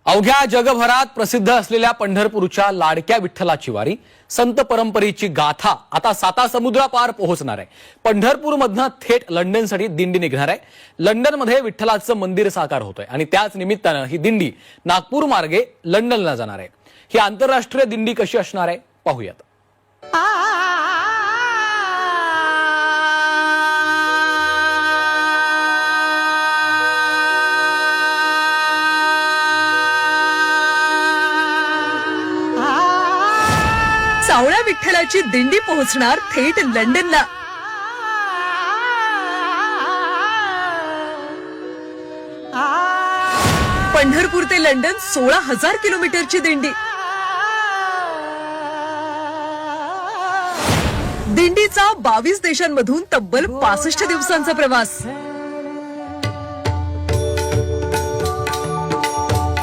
अवघ्या जगभरात प्रसिद्ध असलेल्या पंढरपूरच्या लाडक्या विठ्ठलाची वारी संत परंपरेची गाथा आता साता समुद्रापार पोहोचणार आहे। पंढरपूरमधनं थेट लंडनसाठी दिंडी निघणार आहे। लंडनमध्ये विठ्ठलाचं मंदिर साकार होतंय आणि त्याच निमित्तानं ही दिंडी नागपूर मार्गे लंडनला जाणार आहे। ही आंतरराष्ट्रीय दिंडी कशी असणार आहे पाहूयात। सावळ्या विठ्ठलाची दिंडी पोहोचणार थेट लंडनला। पंढरपूर ते लंडन 16,000 किलोमीटरची दिंडी। दिंडीचा 22 देशांमधून तब्बल 65 दिवसांचा प्रवास।